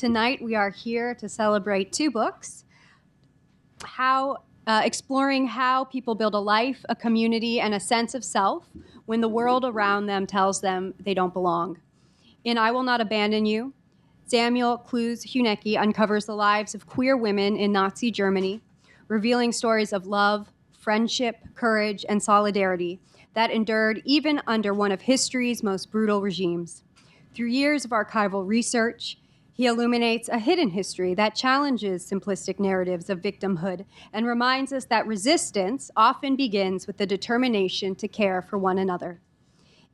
Tonight we are here to celebrate two books, exploring how people build a life, a community, and a sense of self when the world around them tells them they don't belong. In I Will Not Abandon You, Samuel Clowes Huneke uncovers the lives of queer women in Nazi Germany, revealing stories of love, friendship, courage, and solidarity that endured even under one of history's most brutal regimes. Through years of archival research, he illuminates a hidden history that challenges simplistic narratives of victimhood and reminds us that resistance often begins with the determination to care for one another.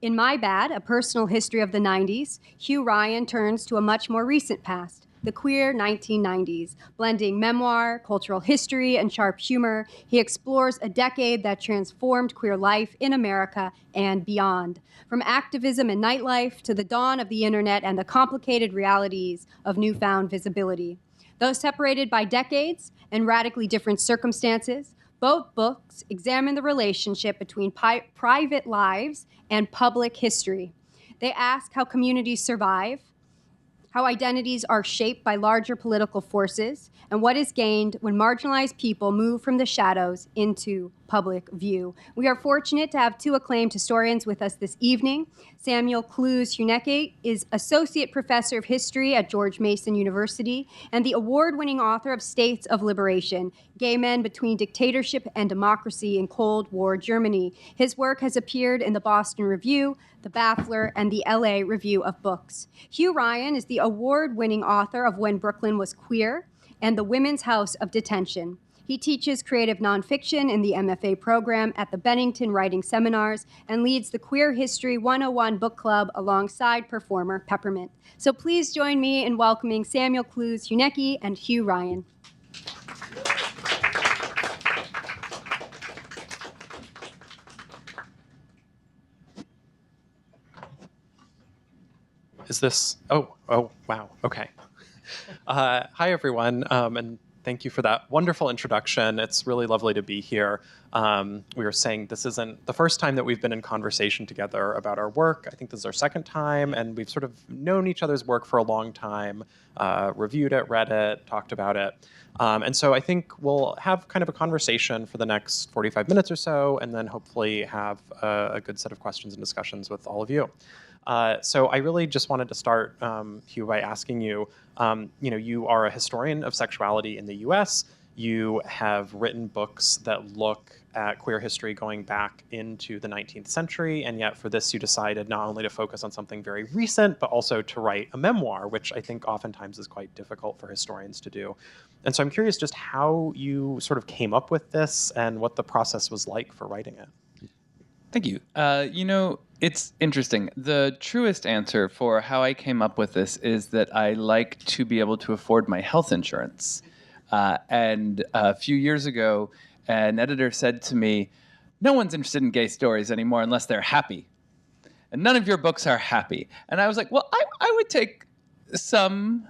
In My Bad, a personal history of the 90s, Hugh Ryan turns to a much more recent past, the queer 1990s. Blending memoir, cultural history, and sharp humor, he explores a decade that transformed queer life in America and beyond. From activism and nightlife to the dawn of the internet and the complicated realities of newfound visibility. Though separated by decades and radically different circumstances, both books examine the relationship between private lives and public history. They ask how communities survive, how identities are shaped by larger political forces, and what is gained when marginalized people move from the shadows into public view. We are fortunate to have two acclaimed historians with us this evening. Samuel Clowes Huneke is Associate Professor of History at George Mason University and the award-winning author of States of Liberation, Gay Men Between Dictatorship and Democracy in Cold War Germany. His work has appeared in the Boston Review, the Baffler, and the LA Review of Books. Hugh Ryan is the award-winning author of When Brooklyn Was Queer and The Women's House of Detention. He teaches creative nonfiction in the MFA program at the Bennington Writing Seminars and leads the Queer History 101 Book Club alongside performer Peppermint. So please join me in welcoming Samuel Clowes Huneke and Hugh Ryan. Is this, oh, wow, okay. Hi, everyone, and thank you for that wonderful introduction. It's really lovely to be here. We were saying this isn't the first time that we've been in conversation together about our work. I think this is our second time, and we've sort of known each other's work for a long time, reviewed it, read it, talked about it. And so I think we'll have kind of a conversation for the next 45 minutes or so, and then hopefully have a good set of questions and discussions with all of you. So I really just wanted to start, Hugh, by asking you, you are a historian of sexuality in the US. You have written books that look at queer history going back into the 19th century, and yet for this you decided not only to focus on something very recent, but also to write a memoir, which I think oftentimes is quite difficult for historians to do. And so I'm curious just how you sort of came up with this and what the process was like for writing it. Thank you. It's interesting. The truest answer for how I came up with this is that I like to be able to afford my health insurance. And a few years ago, an editor said to me, "No one's interested in gay stories anymore unless they're happy. And none of your books are happy." And I was like, well, I would take some,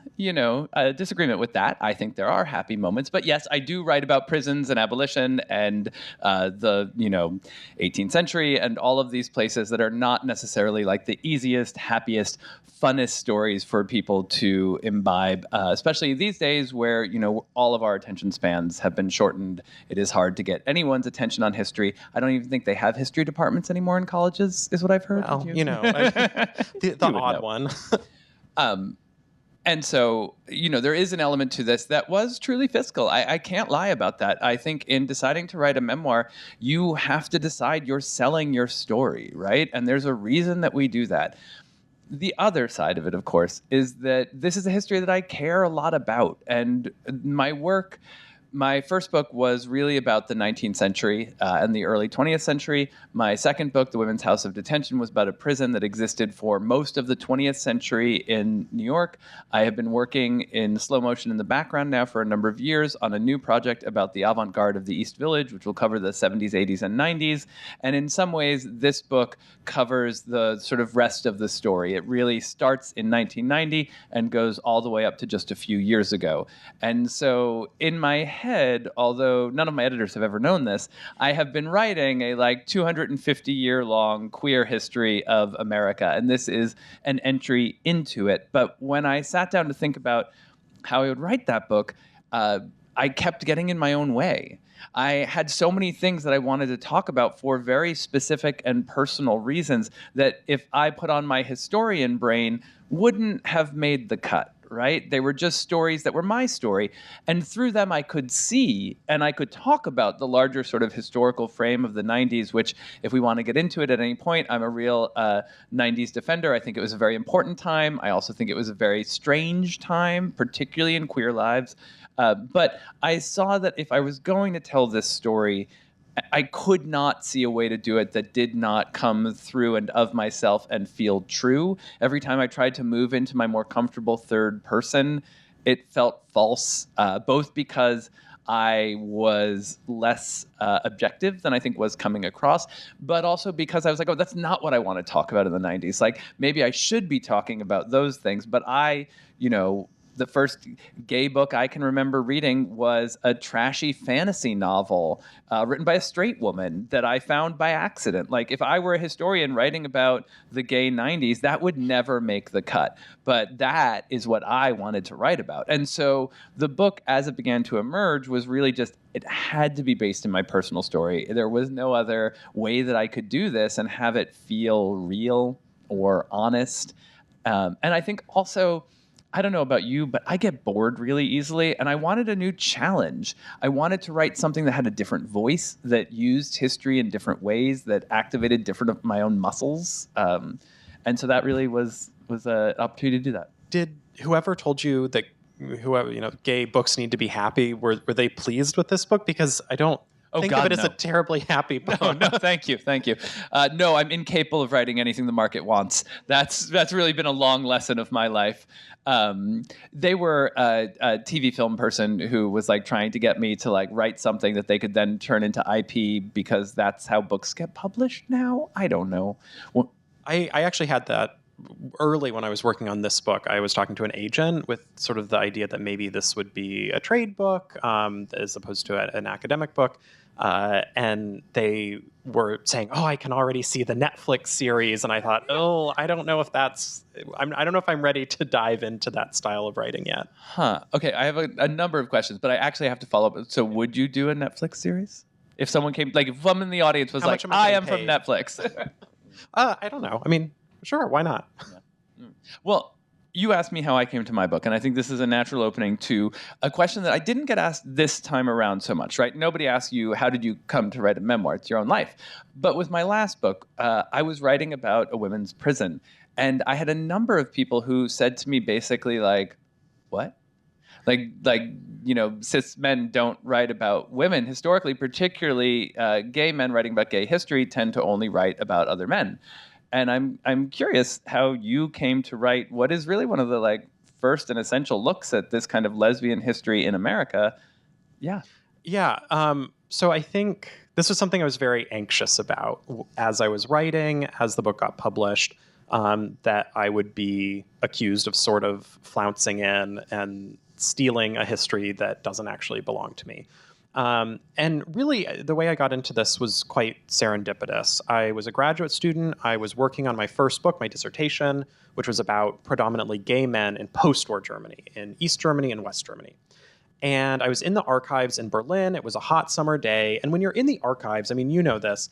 disagreement with that. I think there are happy moments. But yes, I do write about prisons and abolition and the 18th century and all of these places that are not necessarily like the easiest, happiest, funnest stories for people to imbibe, especially these days where, all of our attention spans have been shortened. It is hard to get anyone's attention on history. I don't even think they have history departments anymore in colleges, is what I've heard. Well, the odd one. And so, there is an element to this that was truly fiscal. I can't lie about that. I think in deciding to write a memoir, you have to decide you're selling your story, right? And there's a reason that we do that. The other side of it, of course, is that this is a history that I care a lot about. And my first book was really about the 19th century and the early 20th century. My second book, The Women's House of Detention, was about a prison that existed for most of the 20th century in New York. I have been working in slow motion in the background now for a number of years on a new project about the avant-garde of the East Village, which will cover the 70s, 80s, and 90s. And in some ways, this book covers the sort of rest of the story. It really starts in 1990 and goes all the way up to just a few years ago. And so in my head, although none of my editors have ever known this, I have been writing a 250-year-long queer history of America, and this is an entry into it. But when I sat down to think about how I would write that book, I kept getting in my own way. I had so many things that I wanted to talk about for very specific and personal reasons that if I put on my historian brain, wouldn't have made the cut, right? They were just stories that were my story. And through them, I could see and I could talk about the larger sort of historical frame of the 90s, which, if we want to get into it at any point, I'm a real 90s defender. I think it was a very important time. I also think it was a very strange time, particularly in queer lives. But I saw that if I was going to tell this story, I could not see a way to do it that did not come through and of myself and feel true. Every time I tried to move into my more comfortable third person, it felt false, both because I was less objective than I think was coming across, but also because I was like, oh, that's not what I want to talk about in the 90s. Like, maybe I should be talking about those things, but the first gay book I can remember reading was a trashy fantasy novel written by a straight woman that I found by accident. Like, if I were a historian writing about the gay 90s, that would never make the cut. But that is what I wanted to write about. And so the book, as it began to emerge, was really just, it had to be based in my personal story. There was no other way that I could do this and have it feel real or honest. And I think also, I don't know about you, but I get bored really easily, and I wanted a new challenge. I wanted to write something that had a different voice, that used history in different ways, that activated different of my own muscles. And so that really was an opportunity to do that. Did whoever told you that gay books need to be happy, were they pleased with this book? Because I don't think of it as a terribly happy book. No, thank you. No, I'm incapable of writing anything the market wants. That's really been a long lesson of my life. They were a TV film person who was trying to get me to write something that they could then turn into IP, because that's how books get published now. I don't know. Well, I actually had that early when I was working on this book. I was talking to an agent with sort of the idea that maybe this would be a trade book as opposed to an academic book. And they were saying, oh, I can already see the Netflix series. And I thought, oh, I don't know if I don't know if I'm ready to dive into that style of writing yet. Huh. Okay, I have a number of questions, but I actually have to follow up. So would you do a Netflix series? If someone came, if someone in the audience was I am from Netflix. I don't know. I mean, sure, why not? Yeah. Well, you asked me how I came to my book, and I think this is a natural opening to a question that I didn't get asked this time around so much, right? Nobody asks you, how did you come to write a memoir? It's your own life. But with my last book, I was writing about a women's prison, and I had a number of people who said to me basically what? Cis men don't write about women historically, particularly gay men writing about gay history tend to only write about other men. And I'm curious how you came to write what is really one of the first and essential looks at this kind of lesbian history in America. Yeah. Yeah. So I think this was something I was very anxious about as I was writing, as the book got published, that I would be accused of sort of flouncing in and stealing a history that doesn't actually belong to me. And really, the way I got into this was quite serendipitous. I was a graduate student. I was working on my first book, my dissertation, which was about predominantly gay men in post-war Germany, in East Germany and West Germany. And I was in the archives in Berlin. It was a hot summer day. And when you're in the archives, I mean, you know this,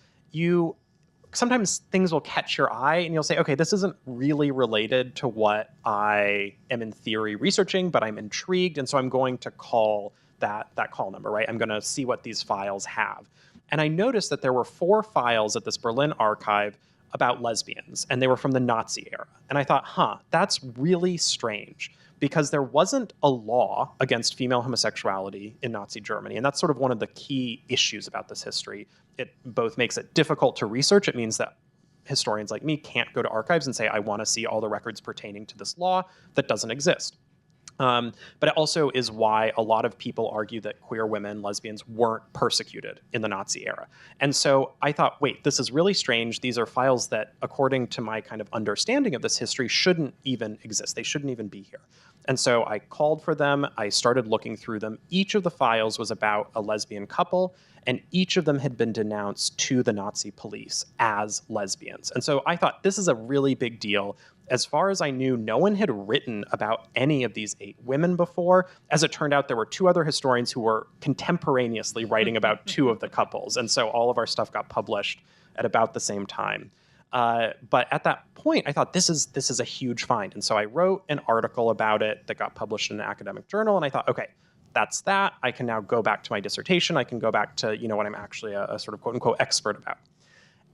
sometimes things will catch your eye and you'll say, okay, this isn't really related to what I am in theory researching, but I'm intrigued. And so I'm going to call that call number, right? I'm going to see what these files have. And I noticed that there were 4 files at this Berlin archive about lesbians, and they were from the Nazi era. And I thought, that's really strange, because there wasn't a law against female homosexuality in Nazi Germany. And that's sort of one of the key issues about this history. It both makes it difficult to research. It means that historians like me can't go to archives and say, I want to see all the records pertaining to this law that doesn't exist. But it also is why a lot of people argue that queer women, lesbians, weren't persecuted in the Nazi era. And so I thought, wait, this is really strange. These are files that, according to my kind of understanding of this history, shouldn't even exist. They shouldn't even be here. And so I called for them. I started looking through them. Each of the files was about a lesbian couple, and each of them had been denounced to the Nazi police as lesbians. And so I thought, this is a really big deal. As far as I knew, no one had written about any of these 8 women before. As it turned out, there were 2 other historians who were contemporaneously writing about 2 of the couples. And so all of our stuff got published at about the same time. But at that point, I thought this is a huge find. And so I wrote an article about it that got published in an academic journal. And I thought, okay, that's that. I can now go back to my dissertation. I can go back to, what I'm actually a sort of quote unquote expert about.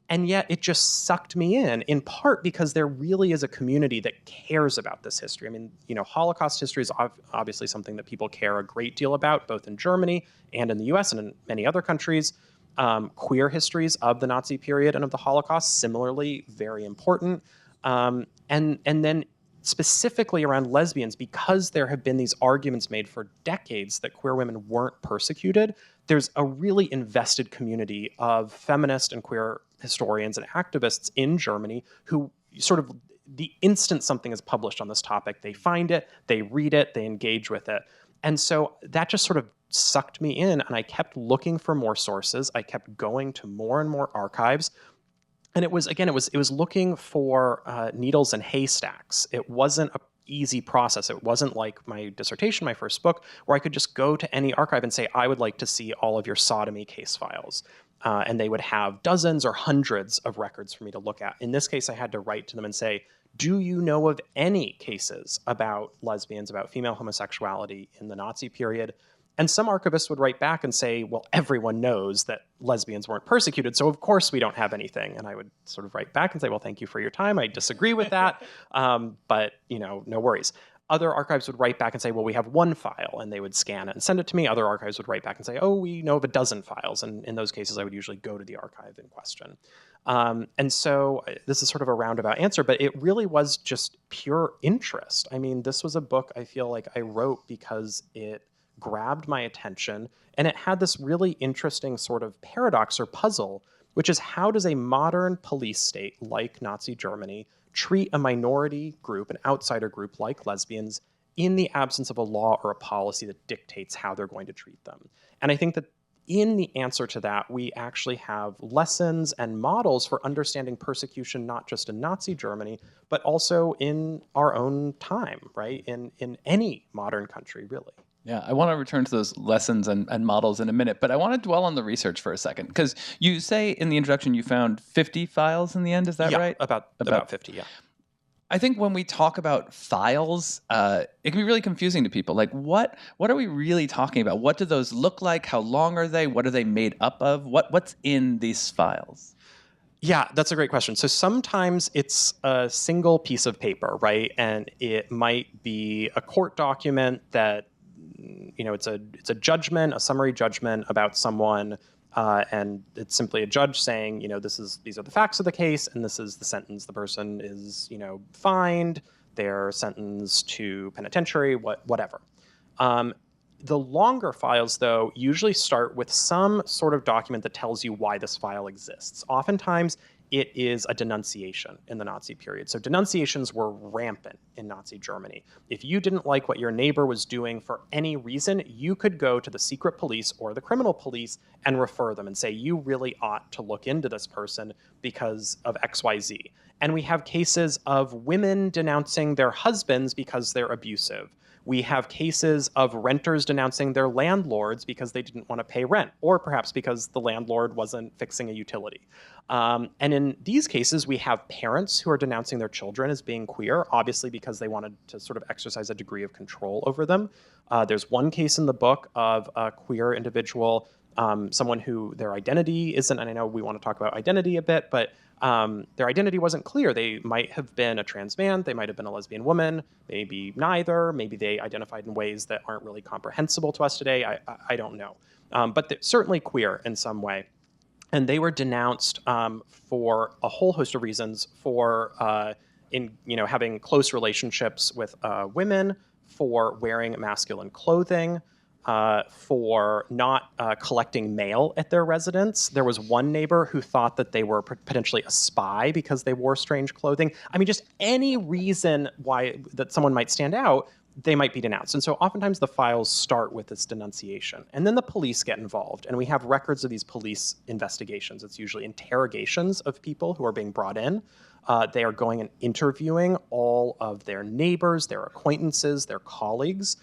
And yet it just sucked me in part because there really is a community that cares about this history. I mean, Holocaust history is obviously something that people care a great deal about, both in Germany and in the US and in many other countries. Queer histories of the Nazi period and of the Holocaust, similarly, very important. And then specifically around lesbians, because there have been these arguments made for decades that queer women weren't persecuted, there's a really invested community of feminist and queer historians and activists in Germany who sort of, the instant something is published on this topic, they find it, they read it, they engage with it. And so that just sort of sucked me in, and I kept looking for more sources. I kept going to more and more archives. And it was looking for needles and haystacks. It wasn't an easy process. It wasn't like my dissertation, my first book, where I could just go to any archive and say, I would like to see all of your sodomy case files. And they would have dozens or hundreds of records for me to look at. In this case, I had to write to them and say, do you know of any cases about lesbians, about female homosexuality in the Nazi period? And some archivists would write back and say, well, everyone knows that lesbians weren't persecuted, so of course we don't have anything. And I would sort of write back and say, well, thank you for your time. I disagree with that, but no worries. Other archives would write back and say, well, we have 1 file, and they would scan it and send it to me. Other archives would write back and say, oh, we know of a dozen files. And in those cases, I would usually go to the archive in question. And so this is sort of a roundabout answer, but it really was just pure interest. I mean, this was a book I feel like I wrote because it grabbed my attention, and it had this really interesting sort of paradox or puzzle, which is, how does a modern police state like Nazi Germany treat a minority group, an outsider group like lesbians, in the absence of a law or a policy that dictates how they're going to treat them? And I think that in the answer to that, we actually have lessons and models for understanding persecution, not just in Nazi Germany, but also in our own time, right? In any modern country, really. Yeah, I want to return to those lessons and models in a minute, but I want to dwell on the research for a second, because you say in the introduction you found 50 files in the end, is that right? About 50, yeah. I think when we talk about files, it can be really confusing to people. Like, what are we really talking about? What do those look like? How long are they? What are they made up of? What's in these files? Yeah, that's a great question. So sometimes it's a single piece of paper, right? And it might be a court document that, it's a judgment, a summary judgment about someone, and it's simply a judge saying, these are the facts of the case, and this is the sentence. The person is, fined, they're sentenced to penitentiary, whatever. The longer files, though, usually start with some sort of document that tells you why this file exists. Oftentimes, it is a denunciation in the Nazi period. So denunciations were rampant in Nazi Germany. If you didn't like what your neighbor was doing for any reason, you could go to the secret police or the criminal police and refer them and say, you really ought to look into this person because of XYZ. And we have cases of women denouncing their husbands because they're abusive. We have cases of renters denouncing their landlords because they didn't want to pay rent, or perhaps because the landlord wasn't fixing a utility. And in these cases, we have parents who are denouncing their children as being queer, obviously because they wanted to sort of exercise a degree of control over them. There's one case in the book of a queer individual, someone who their identity isn't, and I know we want to talk about identity a bit, but their identity wasn't clear. They might have been a trans man, they might have been a lesbian woman, maybe neither, maybe they identified in ways that aren't really comprehensible to us today, I don't know. But they're certainly queer in some way. And they were denounced for a whole host of reasons, for having close relationships with women, for wearing masculine clothing, for not collecting mail at their residence. There was one neighbor who thought that they were potentially a spy because they wore strange clothing. I mean, just any reason why that someone might stand out, they might be denounced. And so oftentimes the files start with this denunciation. And then the police get involved. And we have records of these police investigations. It's usually interrogations of people who are being brought in. They are going and interviewing all of their neighbors, their acquaintances, their colleagues.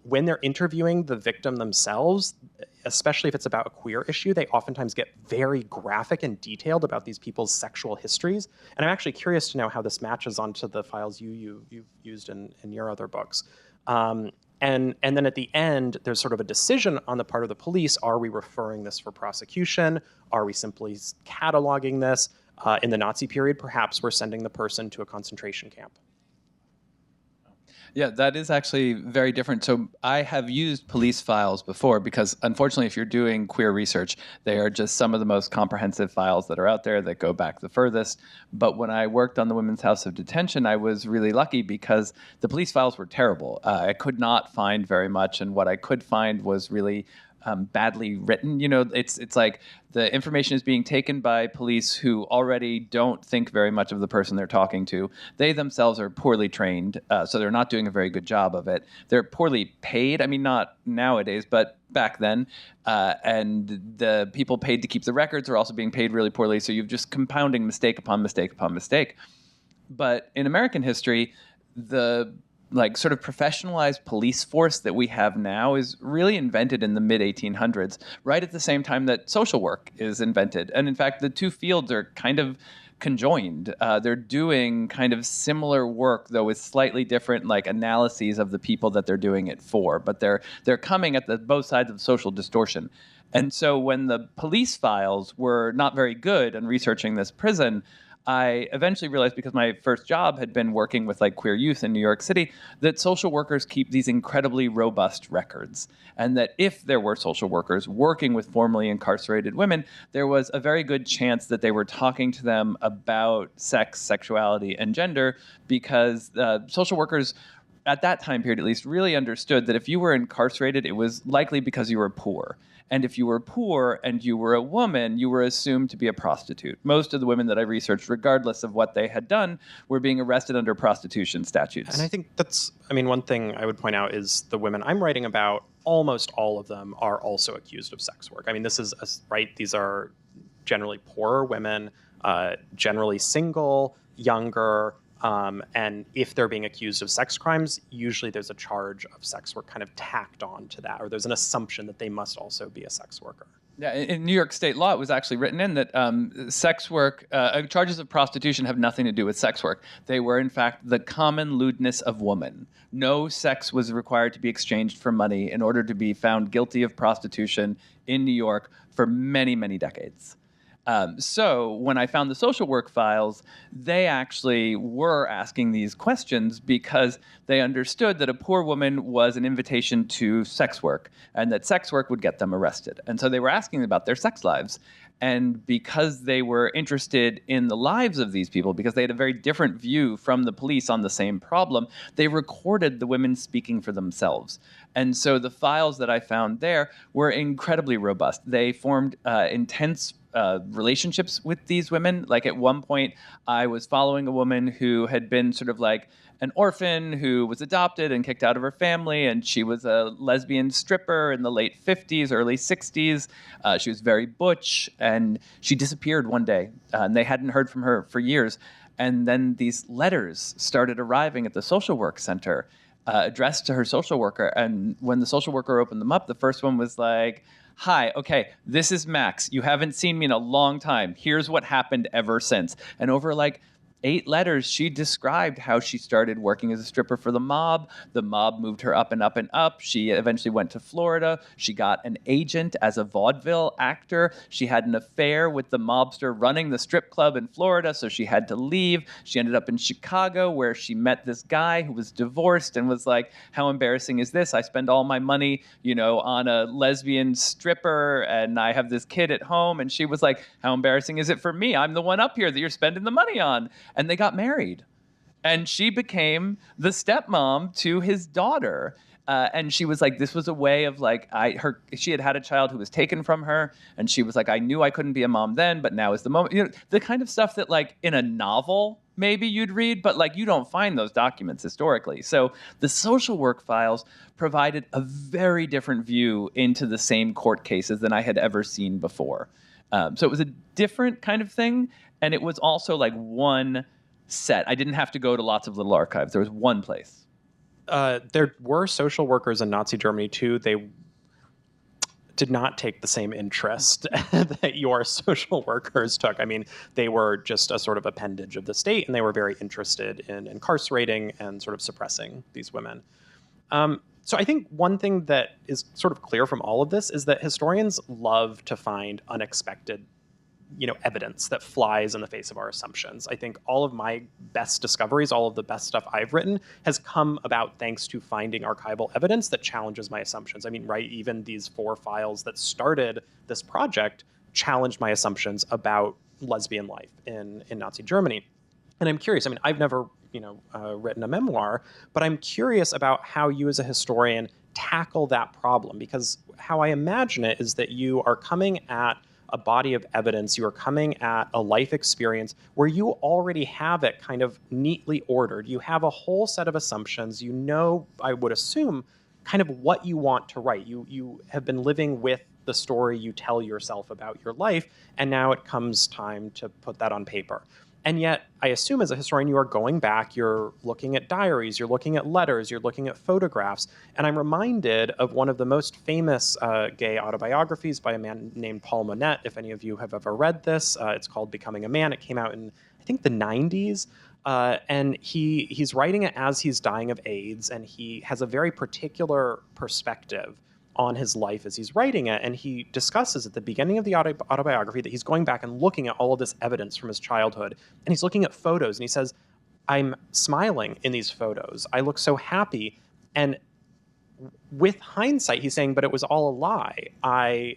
When they're interviewing the victim themselves, especially if it's about a queer issue, they oftentimes get very graphic and detailed about these people's sexual histories. And I'm actually curious to know how this matches onto the files you've used in your other books. And then at the end, there's sort of a decision on the part of the police. Are we referring this for prosecution? Are we simply cataloging this? In the Nazi period, perhaps we're sending the person to a concentration camp. Yeah, that is actually very different. So I have used police files before because, unfortunately, if you're doing queer research, they are just some of the most comprehensive files that are out there that go back the furthest. But when I worked on the Women's House of Detention, I was really lucky because the police files were terrible. I could not find very much, and what I could find was really badly written. You know, it's like the information is being taken by police who already don't think very much of the person they're talking to. They themselves are poorly trained, so they're not doing a very good job of it. They're poorly paid. I mean, not nowadays, but back then. And the people paid to keep the records are also being paid really poorly. So you're just compounding mistake upon mistake upon mistake. But in American history, the sort of professionalized police force that we have now is really invented in the mid-1800s, right at the same time that social work is invented. And in fact, the two fields are kind of conjoined. They're doing kind of similar work, though with slightly different analyses of the people that they're doing it for. But they're coming at both sides of social distortion. And so when the police files were not very good in researching this prison, I eventually realized, because my first job had been working with queer youth in New York City, that social workers keep these incredibly robust records. And that if there were social workers working with formerly incarcerated women, there was a very good chance that they were talking to them about sex, sexuality, and gender, because social workers at that time period, at least, really understood that if you were incarcerated, it was likely because you were poor. And if you were poor and you were a woman, you were assumed to be a prostitute. Most of the women that I researched, regardless of what they had done, were being arrested under prostitution statutes. And I think one thing I would point out is the women I'm writing about, almost all of them are also accused of sex work. I mean, this is, right, these are generally poorer women, generally single, younger, and if they're being accused of sex crimes, usually there's a charge of sex work kind of tacked on to that, or there's an assumption that they must also be a sex worker. Yeah, in New York state law, it was actually written in that sex work, charges of prostitution have nothing to do with sex work. They were, in fact, the common lewdness of woman. No sex was required to be exchanged for money in order to be found guilty of prostitution in New York for many, many decades. So when I found the social work files, they actually were asking these questions because they understood that a poor woman was an invitation to sex work and that sex work would get them arrested. And so they were asking about their sex lives. And because they were interested in the lives of these people, because they had a very different view from the police on the same problem, they recorded the women speaking for themselves. And so the files that I found there were incredibly robust. They formed intense relationships with these women. At one point, I was following a woman who had been sort of an orphan who was adopted and kicked out of her family, and she was a lesbian stripper in the late 50s, early 60s. She was very butch, and she disappeared one day, and they hadn't heard from her for years. And then these letters started arriving at the social work center, addressed to her social worker. And when the social worker opened them up, the first one was like, "Hi, okay, this is Max. You haven't seen me in a long time. Here's what happened ever since." And over 8 letters, she described how she started working as a stripper for the mob. The mob moved her up and up and up. She eventually went to Florida. She got an agent as a vaudeville actor. She had an affair with the mobster running the strip club in Florida, so she had to leave. She ended up in Chicago, where she met this guy who was divorced and was like, "How embarrassing is this? I spend all my money, on a lesbian stripper, and I have this kid at home." And she was like, "How embarrassing is it for me? I'm the one up here that you're spending the money on." And they got married. And she became the stepmom to his daughter. And she was like, this was a way of like, she had a child who was taken from her. And she was like, I knew I couldn't be a mom then, but now is the moment. You know, the kind of stuff that like in a novel, maybe you'd read, but like you don't find those documents historically. So the social work files provided a very different view into the same court cases than I had ever seen before. So it was a different kind of thing. And it was also like one set. I didn't have to go to lots of little archives. There was one place. There were social workers in Nazi Germany too. They did not take the same interest that your social workers took. I mean, they were just a sort of appendage of the state, and they were very interested in incarcerating and sort of suppressing these women. So I think one thing that is sort of clear from all of this is that historians love to find unexpected, evidence that flies in the face of our assumptions. I think all of my best discoveries, all of the best stuff I've written has come about thanks to finding archival evidence that challenges my assumptions. I mean, right, even these 4 files that started this project challenged my assumptions about lesbian life in Nazi Germany. And I'm curious, I mean, I've never, written a memoir, but I'm curious about how you as a historian tackle that problem, because how I imagine it is that you are coming at a body of evidence, you are coming at a life experience where you already have it kind of neatly ordered. You have a whole set of assumptions. I would assume, kind of what you want to write. You have been living with the story you tell yourself about your life, and now it comes time to put that on paper. And yet, I assume as a historian, you are going back, you're looking at diaries, you're looking at letters, you're looking at photographs. And I'm reminded of one of the most famous gay autobiographies by a man named Paul Monette. If any of you have ever read this, it's called Becoming a Man. It came out in, I think, the 90s. And he's writing it as he's dying of AIDS, and he has a very particular perspective on his life as he's writing it. And he discusses at the beginning of the autobiography that he's going back and looking at all of this evidence from his childhood. And he's looking at photos, and he says, I'm smiling in these photos. I look so happy. And with hindsight, he's saying, but it was all a lie. I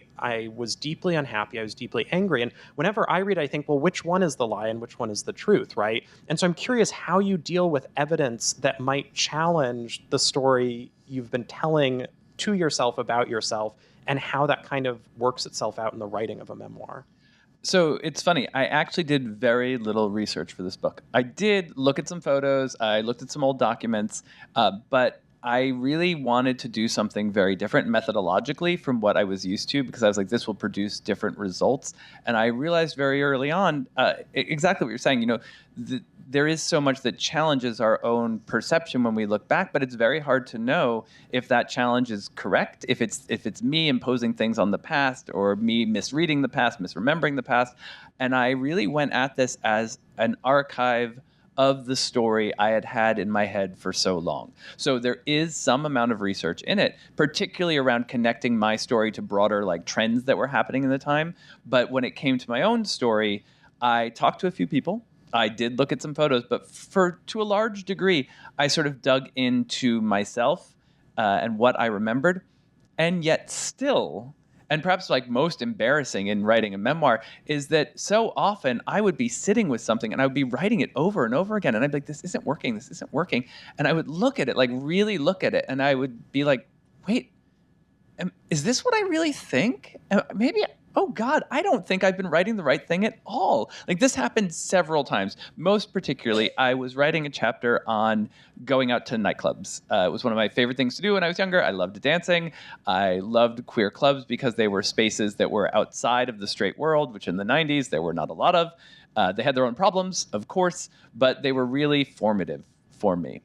was deeply unhappy. I was deeply angry. And whenever I read, I think, well, which one is the lie and which one is the truth, right? And so I'm curious how you deal with evidence that might challenge the story you've been telling to yourself about yourself, and how that kind of works itself out in the writing of a memoir. So it's funny. I actually did very little research for this book. I did look at some photos. I looked at some old documents, but I really wanted to do something very different methodologically from what I was used to, because I was like, this will produce different results. And I realized very early on, exactly what you're saying, there is so much that challenges our own perception when we look back, but it's very hard to know if that challenge is correct, if it's me imposing things on the past, or me misreading the past, misremembering the past. And I really went at this as an archive of the story I had had in my head for so long. So there is some amount of research in it, particularly around connecting my story to broader like trends that were happening in the time. But when it came to my own story, I talked to a few people. I did look at some photos, but to a large degree, I sort of dug into myself and what I remembered. And yet still, and perhaps like most embarrassing in writing a memoir, is that so often I would be sitting with something and I would be writing it over and over again. And I'd be like, this isn't working. And I would look at it, like really look at it. And I would be like, wait, is this what I really think? Maybe, oh God, I don't think I've been writing the right thing at all. Like this happened several times. Most particularly, I was writing a chapter on going out to nightclubs. It was one of my favorite things to do when I was younger. I loved dancing. I loved queer clubs because they were spaces that were outside of the straight world, which in the 90s there were not a lot of. They had their own problems, of course, but they were really formative for me.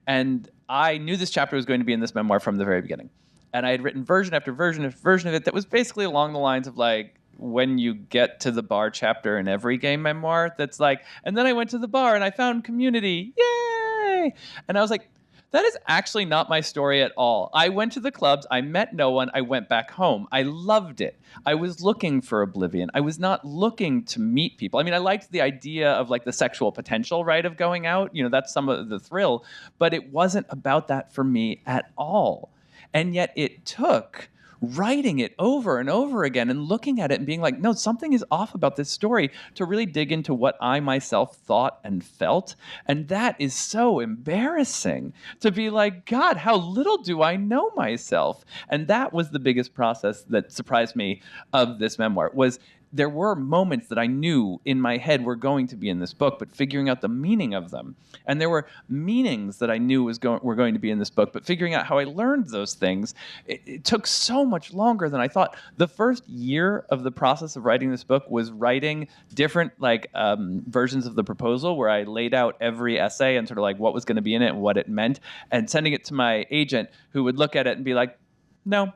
And I knew this chapter was going to be in this memoir from the very beginning. And I had written version after version after version of it that was basically along the lines of like, when you get to the bar chapter in every gay memoir, that's like, and then I went to the bar and I found community, yay! And I was like, that is actually not my story at all. I went to the clubs, I met no one, I went back home. I loved it. I was looking for oblivion. I was not looking to meet people. I mean, I liked the idea of like the sexual potential, right, of going out. That's some of the thrill, but it wasn't about that for me at all. And yet it took writing it over and over again and looking at it and being like, no, something is off about this story, to really dig into what I myself thought and felt. And that is so embarrassing, to be like, God, how little do I know myself? And that was the biggest process that surprised me of this memoir, was there were moments that I knew in my head were going to be in this book, but figuring out the meaning of them. And there were meanings that I knew were going to be in this book, but figuring out how I learned those things, it took so much longer than I thought. The first year of the process of writing this book was writing different versions of the proposal, where I laid out every essay and sort of like what was going to be in it and what it meant, and sending it to my agent, who would look at it and be like, no.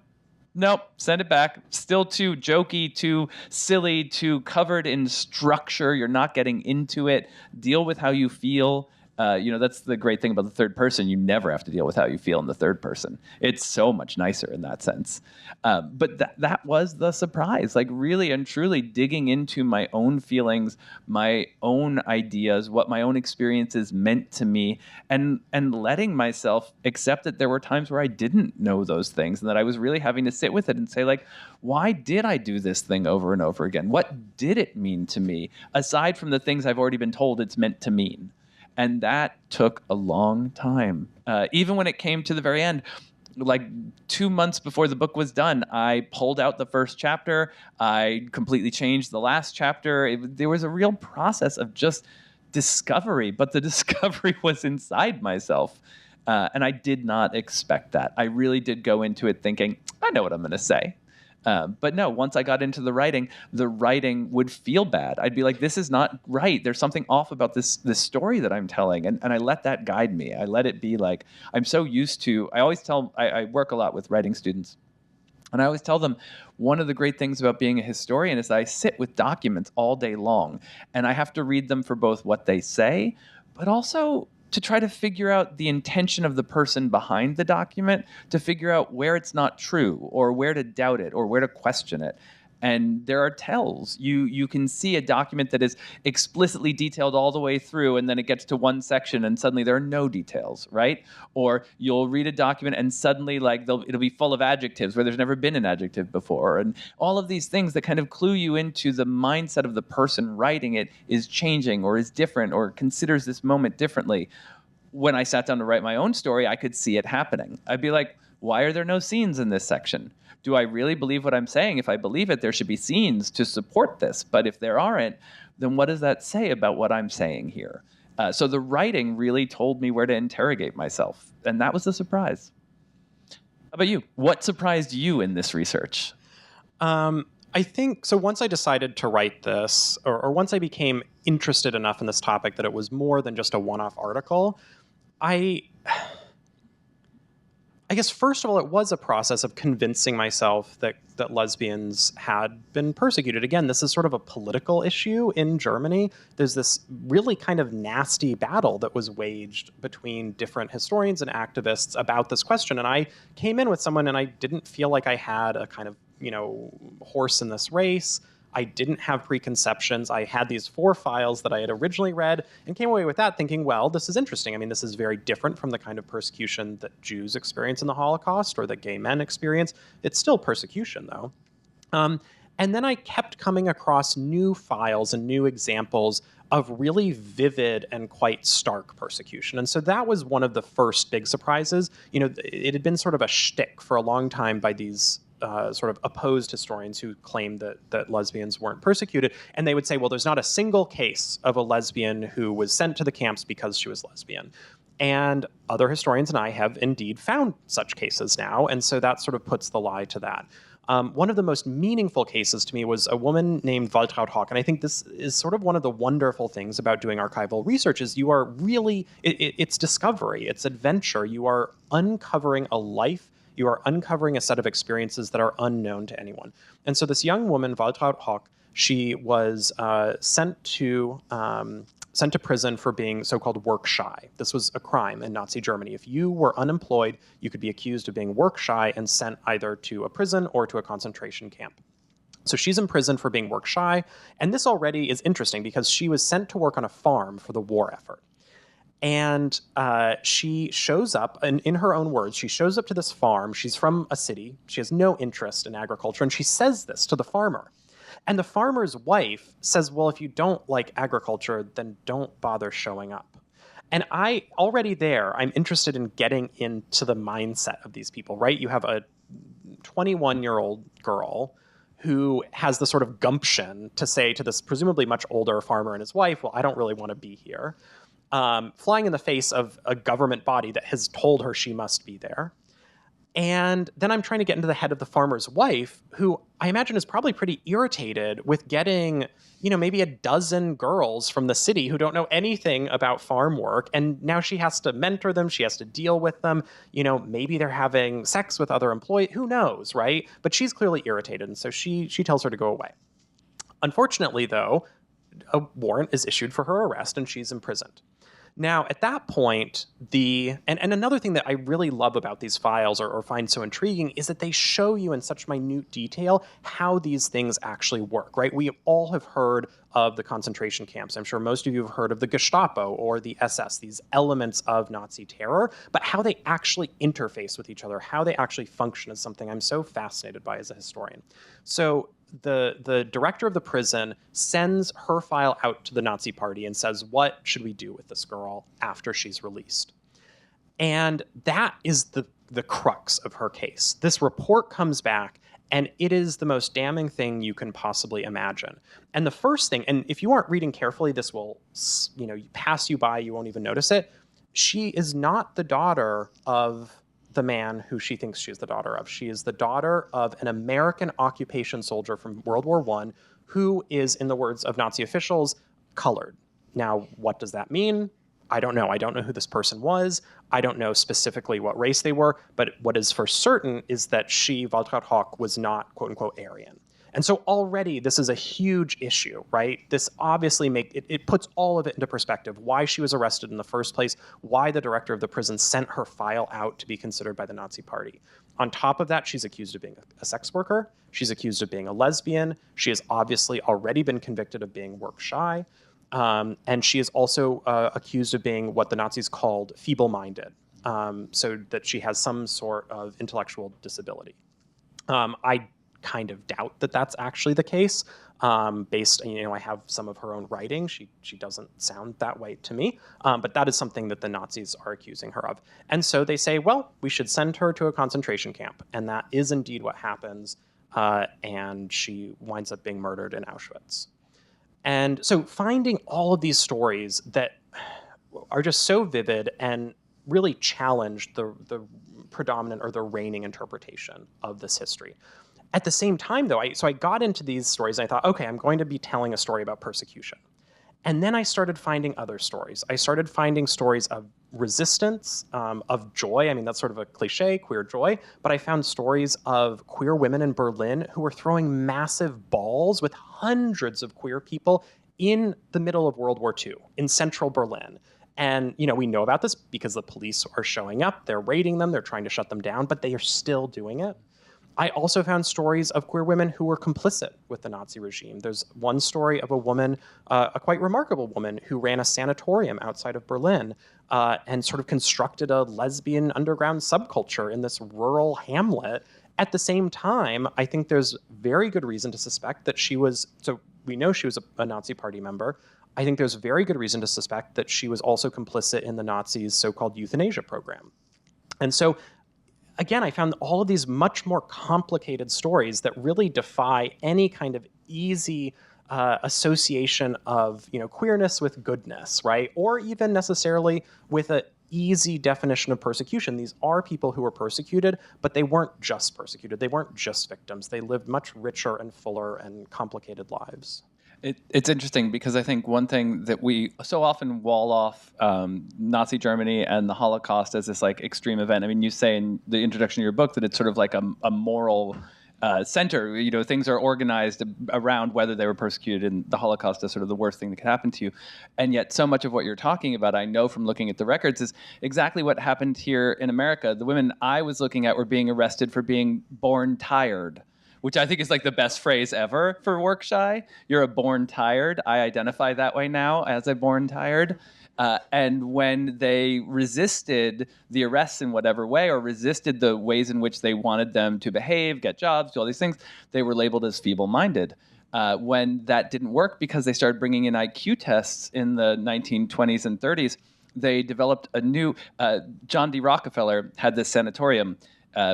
Nope, send it back. Still too jokey, too silly, too covered in structure. You're not getting into it. Deal with how you feel. That's the great thing about the third person. You never have to deal with how you feel in the third person. It's so much nicer in that sense. But that was the surprise, like really and truly digging into my own feelings, my own ideas, what my own experiences meant to me, and letting myself accept that there were times where I didn't know those things, and that I was really having to sit with it and say, like, why did I do this thing over and over again? What did it mean to me, aside from the things I've already been told it's meant to mean? And that took a long time. Even when it came to the very end, like 2 months before the book was done, I pulled out the first chapter. I completely changed the last chapter. There was a real process of just discovery, but the discovery was inside myself. And I did not expect that. I really did go into it thinking, I know what I'm going to say. But no, once I got into the writing would feel bad. I'd be like, this is not right. There's something off about this story that I'm telling. And I let that guide me. I let it be like, I'm so used to, I work a lot with writing students. And I always tell them, one of the great things about being a historian is that I sit with documents all day long. And I have to read them for both what they say, but also to try to figure out the intention of the person behind the document, to figure out where it's not true, or where to doubt it, or where to question it. And there are tells. You can see a document that is explicitly detailed all the way through, and then it gets to one section and suddenly there are no details, right? Or you'll read a document and suddenly it'll be full of adjectives where there's never been an adjective before. And all of these things that kind of clue you into the mindset of the person writing it is changing or is different or considers this moment differently. When I sat down to write my own story, I could see it happening. I'd be like, why are there no scenes in this section? Do I really believe what I'm saying? If I believe it, there should be scenes to support this. But if there aren't, then what does that say about what I'm saying here? So the writing really told me where to interrogate myself. And that was the surprise. How about you? What surprised you in this research? I think, so once I decided to write this, or once I became interested enough in this topic that it was more than just a one-off article, I guess, first of all, it was a process of convincing myself that lesbians had been persecuted. Again, this is sort of a political issue in Germany. There's this really kind of nasty battle that was waged between different historians and activists about this question. And I came in with someone and I didn't feel like I had a kind of, horse in this race. I didn't have preconceptions. I had these 4 files that I had originally read and came away with that thinking, well, this is interesting. I mean, this is very different from the kind of persecution that Jews experience in the Holocaust or that gay men experience. It's still persecution, though. And then I kept coming across new files and new examples of really vivid and quite stark persecution. And so that was one of the first big surprises. It had been sort of a shtick for a long time by these sort of opposed historians who claimed that lesbians weren't persecuted. And they would say, well, there's not a single case of a lesbian who was sent to the camps because she was lesbian. And other historians and I have indeed found such cases now. And so that sort of puts the lie to that. One of the most meaningful cases to me was a woman named Waltraud Hock. And I think this is sort of one of the wonderful things about doing archival research is you are really, it's discovery, it's adventure. You are uncovering a life. You are uncovering a set of experiences that are unknown to anyone. And so this young woman, Waltraud Hock, she was sent to prison for being so-called work shy. This was a crime in Nazi Germany. If you were unemployed, you could be accused of being work shy and sent either to a prison or to a concentration camp. So she's in prison for being work shy. And this already is interesting because she was sent to work on a farm for the war effort. And she shows up, and in her own words, she shows up to this farm. She's from a city. She has no interest in agriculture. And she says this to the farmer. And the farmer's wife says, well, if you don't like agriculture, then don't bother showing up. And I'm interested in getting into the mindset of these people, right? You have a 21-year-old girl who has the sort of gumption to say to this presumably much older farmer and his wife, well, I don't really want to be here. Flying in the face of a government body that has told her she must be there. And then I'm trying to get into the head of the farmer's wife, who I imagine is probably pretty irritated with getting, maybe a dozen girls from the city who don't know anything about farm work. And now she has to mentor them. She has to deal with them. Maybe they're having sex with other employees. Who knows, right? But she's clearly irritated. And so she tells her to go away. Unfortunately, though, a warrant is issued for her arrest and she's imprisoned. Now, at that point, and another thing that I really love about these files or find so intriguing is that they show you in such minute detail how these things actually work, right? We all have heard of the concentration camps. I'm sure most of you have heard of the Gestapo or the SS, these elements of Nazi terror, but how they actually interface with each other, how they actually function is something I'm so fascinated by as a historian. So the director of the prison sends her file out to the Nazi party and says, what should we do with this girl after she's released? And that is the crux of her case. This report comes back, and it is the most damning thing you can possibly imagine. And the first thing, and if you aren't reading carefully, this will, pass you by, you won't even notice it. She is not the daughter of the man who she thinks she's the daughter of. She is the daughter of an American occupation soldier from World War I who is, in the words of Nazi officials, colored. Now, what does that mean? I don't know. I don't know who this person was. I don't know specifically what race they were, but what is for certain is that she, Waltraud Hock, was not, quote unquote, Aryan. And so already this is a huge issue, right? This obviously it puts all of it into perspective, why she was arrested in the first place, why the director of the prison sent her file out to be considered by the Nazi party. On top of that, she's accused of being a sex worker. She's accused of being a lesbian. She has obviously already been convicted of being work shy. And she is also accused of being what the Nazis called feeble-minded, so that she has some sort of intellectual disability. I kind of doubt that that's actually the case. I have some of her own writing. She doesn't sound that way to me, but that is something that the Nazis are accusing her of. And so they say, well, we should send her to a concentration camp. And that is indeed what happens. And she winds up being murdered in Auschwitz. And so finding all of these stories that are just so vivid and really challenge the predominant or the reigning interpretation of this history. At the same time, though, I got into these stories and I thought, okay, I'm going to be telling a story about persecution. And then I started finding other stories. I started finding stories of resistance, of joy. I mean, that's sort of a cliche, queer joy. But I found stories of queer women in Berlin who were throwing massive balls with hundreds of queer people in the middle of World War II in central Berlin. And, we know about this because the police are showing up. They're raiding them. They're trying to shut them down, but they are still doing it. I also found stories of queer women who were complicit with the Nazi regime. There's one story of a woman, a quite remarkable woman, who ran a sanatorium outside of Berlin and sort of constructed a lesbian underground subculture in this rural hamlet. At the same time, I think there's very good reason to suspect that we know she was a Nazi party member. I think there's very good reason to suspect that she was also complicit in the Nazis' so-called euthanasia program. And so, again, I found all of these much more complicated stories that really defy any kind of easy association of queerness with goodness, right? Or even necessarily with an easy definition of persecution. These are people who were persecuted, but they weren't just persecuted. They weren't just victims. They lived much richer and fuller and complicated lives. It's interesting because I think one thing that we so often wall off Nazi Germany and the Holocaust as this extreme event. I mean, you say in the introduction of your book that it's sort of like a moral center. Things are organized around whether they were persecuted, and the Holocaust is sort of the worst thing that could happen to you. And yet so much of what you're talking about, I know from looking at the records, is exactly what happened here in America. The women I was looking at were being arrested for being born tired, which I think is the best phrase ever for work shy. You're a born tired. I identify that way now as a born tired. And when they resisted the arrests in whatever way, or resisted the ways in which they wanted them to behave, get jobs, do all these things, they were labeled as feeble-minded. When that didn't work because they started bringing in IQ tests in the 1920s and 30s, they developed a new, John D. Rockefeller had this sanatorium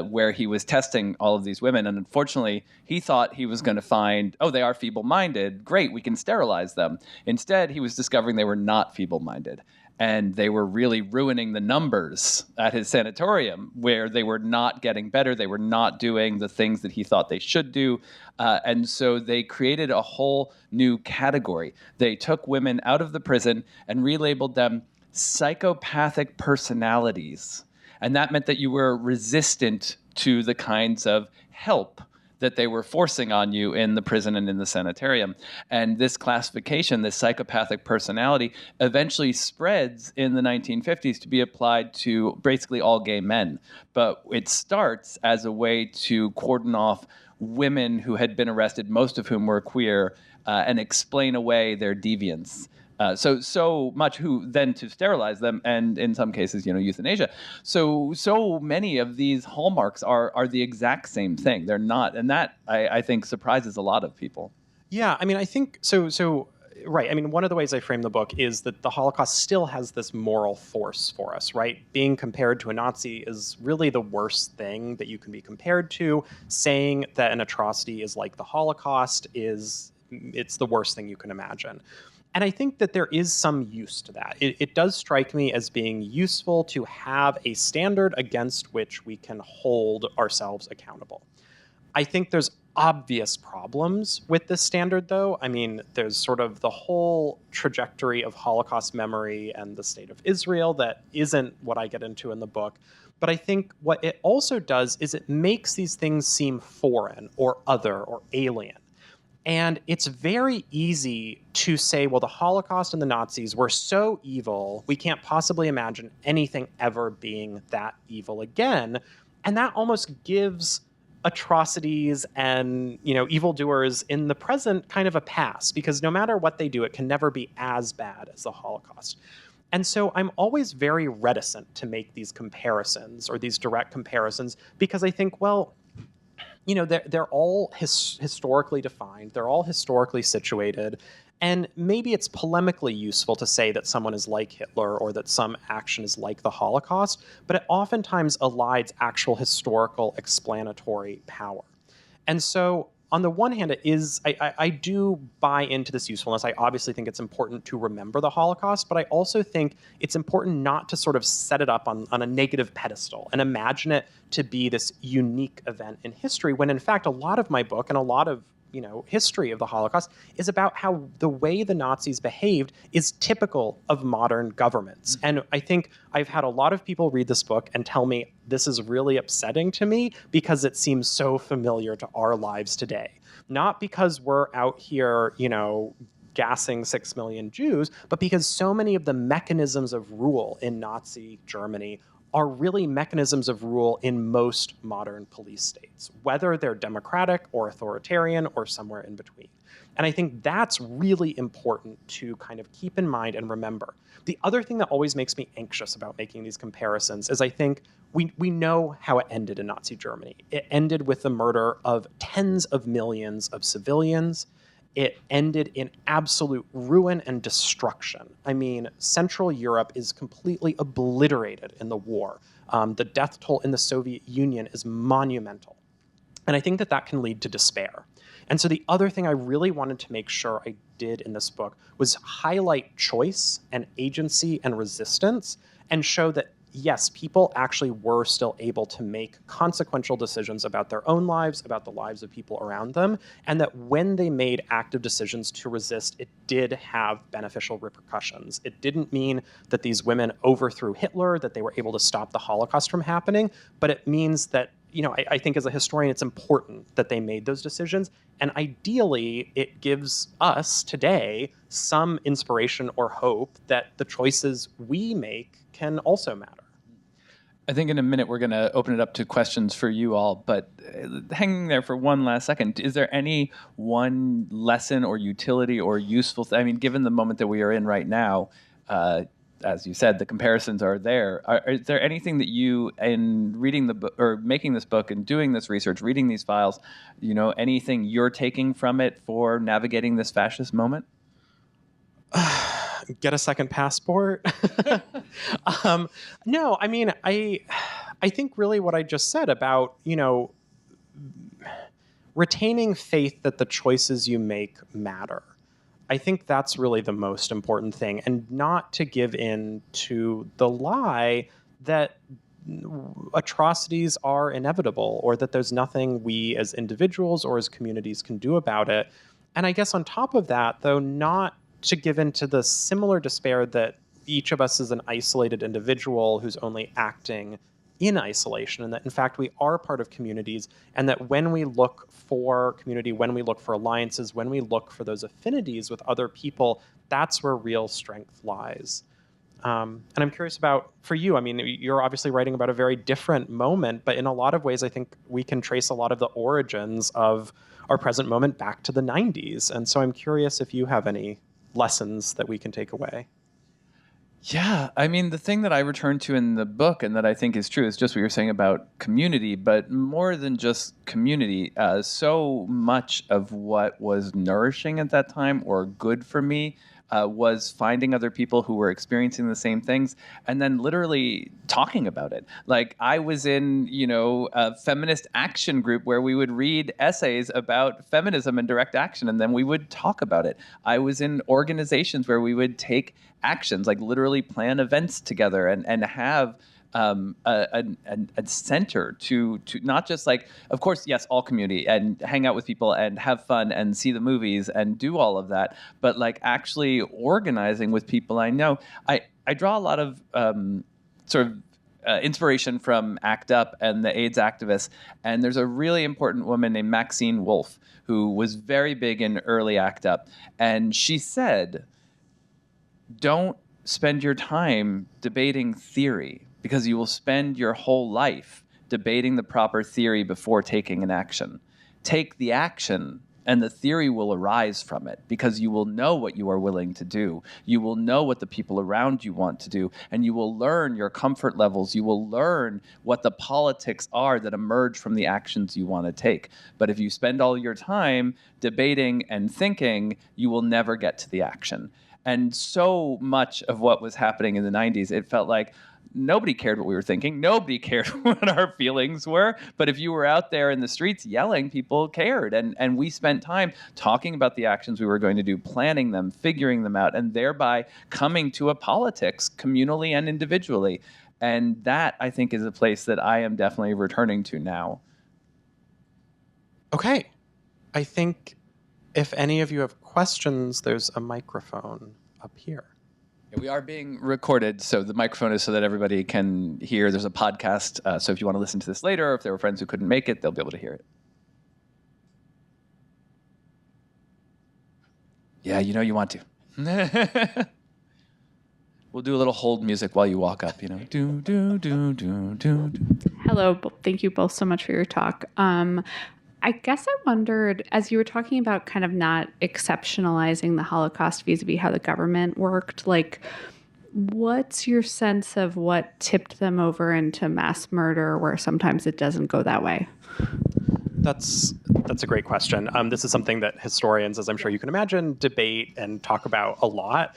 where he was testing all of these women. And unfortunately, he thought he was going to find, oh, they are feeble-minded. Great, we can sterilize them. Instead, he was discovering they were not feeble-minded. And they were really ruining the numbers at his sanatorium, where they were not getting better. They were not doing the things that he thought they should do. And so they created a whole new category. They took women out of the prison and relabeled them psychopathic personalities. And that meant that you were resistant to the kinds of help that they were forcing on you in the prison and in the sanitarium. And this classification, this psychopathic personality, eventually spreads in the 1950s to be applied to basically all gay men. But it starts as a way to cordon off women who had been arrested, most of whom were queer, and explain away their deviance. So much who then to sterilize them, and in some cases, euthanasia. So many of these hallmarks are the exact same thing. They're not, and that I think surprises a lot of people. Yeah, I mean, I think so. Right. I mean, one of the ways I frame the book is that the Holocaust still has this moral force for us, right? Being compared to a Nazi is really the worst thing that you can be compared to. Saying that an atrocity is like the Holocaust it's the worst thing you can imagine. And I think that there is some use to that. It does strike me as being useful to have a standard against which we can hold ourselves accountable. I think there's obvious problems with this standard, though. I mean, there's sort of the whole trajectory of Holocaust memory and the state of Israel that isn't what I get into in the book. But I think what it also does is it makes these things seem foreign or other or alien. And it's very easy to say, well, the Holocaust and the Nazis were so evil, we can't possibly imagine anything ever being that evil again. And that almost gives atrocities and, evildoers in the present kind of a pass, because no matter what they do, it can never be as bad as the Holocaust. And so I'm always very reticent to make these comparisons or these direct comparisons, because I think, well, they're all historically defined. They're all historically situated. And maybe it's polemically useful to say that someone is like Hitler or that some action is like the Holocaust, but it oftentimes elides actual historical explanatory power. And so on the one hand, I do buy into this usefulness. I obviously think it's important to remember the Holocaust, but I also think it's important not to sort of set it up on a negative pedestal and imagine it to be this unique event in history, when in fact, a lot of my book and a lot of history of the Holocaust is about how the way the Nazis behaved is typical of modern governments. And I think I've had a lot of people read this book and tell me this is really upsetting to me because it seems so familiar to our lives today. Not because we're out here, gassing 6 million Jews, but because so many of the mechanisms of rule in Nazi Germany are really mechanisms of rule in most modern police states, whether they're democratic or authoritarian or somewhere in between. And I think that's really important to kind of keep in mind and remember. The other thing that always makes me anxious about making these comparisons is I think we know how it ended in Nazi Germany. It ended with the murder of tens of millions of civilians. It ended in absolute ruin and destruction. I mean, Central Europe is completely obliterated in the war. The death toll in the Soviet Union is monumental. And I think that can lead to despair. And so the other thing I really wanted to make sure I did in this book was highlight choice and agency and resistance and show that yes, people actually were still able to make consequential decisions about their own lives, about the lives of people around them, and that when they made active decisions to resist, it did have beneficial repercussions. It didn't mean that these women overthrew Hitler, that they were able to stop the Holocaust from happening, but it means that, I think as a historian, it's important that they made those decisions. And ideally, it gives us today some inspiration or hope that the choices we make can also matter. I think in a minute we're going to open it up to questions for you all, but hanging there for one last second, is there any one lesson or utility or useful given the moment that we are in right now, as you said, the comparisons are there. Is there anything that you, in reading the book or making this book and doing this research, reading these files, anything you're taking from it for navigating this fascist moment? Get a second passport. No, I mean, I think really what I just said about, retaining faith that the choices you make matter. I think that's really the most important thing, and not to give in to the lie that atrocities are inevitable or that there's nothing we as individuals or as communities can do about it. And I guess on top of that, though, not to give in to the similar despair that each of us is an isolated individual who's only acting in isolation, and that in fact we are part of communities, and that when we look for community, when we look for alliances, when we look for those affinities with other people, that's where real strength lies. And I'm curious about, for you, I mean, you're obviously writing about a very different moment, but in a lot of ways I think we can trace a lot of the origins of our present moment back to the 90s. And so I'm curious if you have any lessons that we can take away. Yeah, I mean, the thing that I return to in the book and that I think is true is just what you're saying about community, but more than just community. So much of what was nourishing at that time or good for me was finding other people who were experiencing the same things and then literally talking about it. Like I was in, a feminist action group where we would read essays about feminism and direct action, and then we would talk about it. I was in organizations where we would take actions, like literally plan events together and have a center to not just like, of course, yes, all community and hang out with people and have fun and see the movies and do all of that, but like actually organizing with people I know. I draw a lot of inspiration from ACT UP and the AIDS activists, and there's a really important woman named Maxine Wolf who was very big in early ACT UP, and she said, don't spend your time debating theory, because you will spend your whole life debating the proper theory before taking an action. Take the action, and the theory will arise from it, because you will know what you are willing to do. You will know what the people around you want to do, and you will learn your comfort levels. You will learn what the politics are that emerge from the actions you want to take. But if you spend all your time debating and thinking, you will never get to the action. And so much of what was happening in the 90s, it felt like nobody cared what we were thinking. Nobody cared what our feelings were. But if you were out there in the streets yelling, people cared. And we spent time talking about the actions we were going to do, planning them, figuring them out, and thereby coming to a politics communally and individually. And that, I think, is a place that I am definitely returning to now. Okay. I think if any of you have questions, there's a microphone up here. We are being recorded, so the microphone is so that everybody can hear. There's a podcast, so if you want to listen to this later, or if there were friends who couldn't make it, they'll be able to hear it. Yeah, you want to. We'll do a little hold music while you walk up, Do, do, do, do, do. Hello, thank you both so much for your talk. I guess I wondered, as you were talking about kind of not exceptionalizing the Holocaust vis-a-vis how the government worked, like, what's your sense of what tipped them over into mass murder where sometimes it doesn't go that way? That's a great question. This is something that historians, as I'm sure you can imagine, debate and talk about a lot.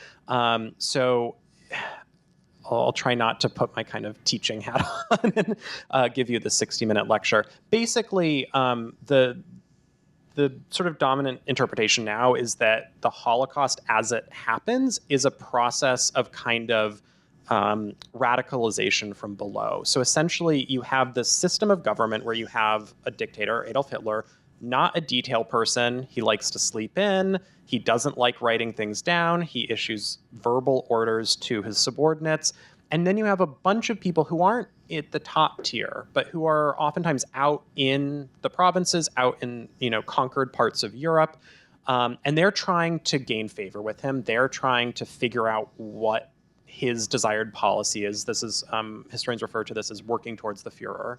So I'll try not to put my kind of teaching hat on and give you the 60-minute lecture. Basically, the sort of dominant interpretation now is that the Holocaust as it happens is a process of kind of radicalization from below. So essentially, you have this system of government where you have a dictator, Adolf Hitler, not a detail person. He likes to sleep in. He doesn't like writing things down. He issues verbal orders to his subordinates. And then you have a bunch of people who aren't at the top tier, but who are oftentimes out in the provinces, out in, conquered parts of Europe. And they're trying to gain favor with him. They're trying to figure out what his desired policy is. This is, historians refer to this as working towards the Führer.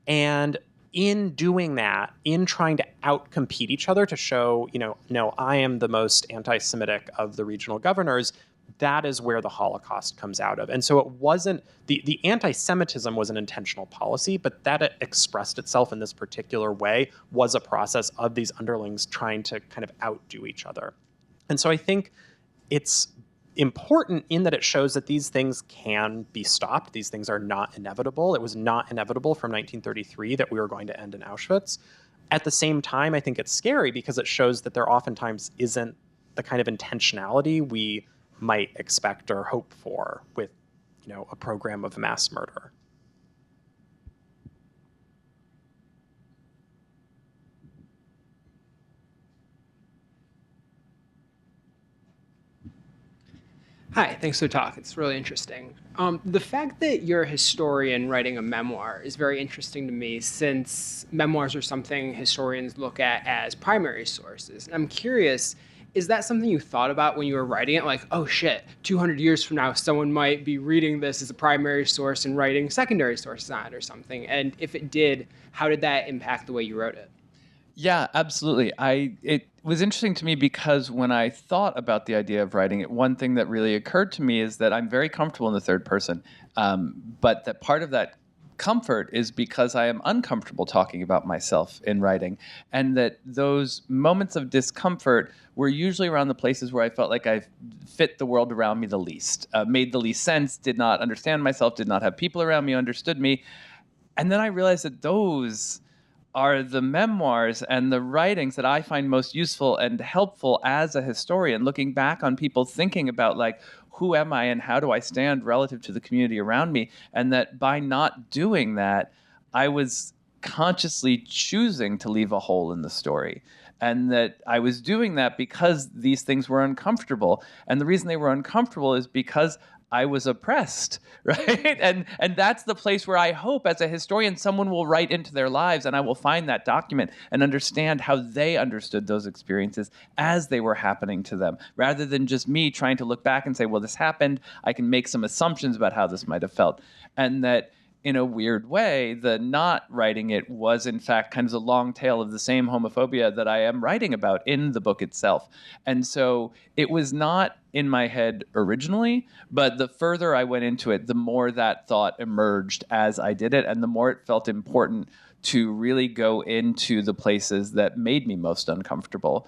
And in doing that, in trying to outcompete each other to show, no, I am the most anti-Semitic of the regional governors, that is where the Holocaust comes out of. And so it wasn't, the anti-Semitism was an intentional policy, but that it expressed itself in this particular way was a process of these underlings trying to kind of outdo each other. And so I think it's important in that it shows that these things can be stopped. These things are not inevitable. It was not inevitable from 1933 that we were going to end in Auschwitz. At the same time, I think it's scary because it shows that there oftentimes isn't the kind of intentionality we might expect or hope for with, a program of mass murder. Hi, thanks for the talk. It's really interesting. The fact that you're a historian writing a memoir is very interesting to me, since memoirs are something historians look at as primary sources. And I'm curious, is that something you thought about when you were writing it? Like, oh shit, 200 years from now, someone might be reading this as a primary source and writing secondary sources on it or something. And if it did, how did that impact the way you wrote it? Yeah, absolutely. It was interesting to me because when I thought about the idea of writing it, one thing that really occurred to me is that I'm very comfortable in the third person, but that part of that comfort is because I am uncomfortable talking about myself in writing, and that those moments of discomfort were usually around the places where I felt like I fit the world around me the least, made the least sense, did not understand myself, did not have people around me who understood me. And then I realized that those are the memoirs and the writings that I find most useful and helpful as a historian, looking back on people thinking about, like, who am I and how do I stand relative to the community around me? And that by not doing that, I was consciously choosing to leave a hole in the story. And that I was doing that because these things were uncomfortable. And the reason they were uncomfortable is because I was oppressed, right? And that's the place where I hope as a historian someone will write into their lives, and I will find that document and understand how they understood those experiences as they were happening to them, rather than just me trying to look back and say, well, this happened. I can make some assumptions about how this might have felt. And that in a weird way, the not writing it was in fact kind of the long tail of the same homophobia that I am writing about in the book itself. And so it was not in my head originally, but the further I went into it, the more that thought emerged as I did it, and the more it felt important to really go into the places that made me most uncomfortable,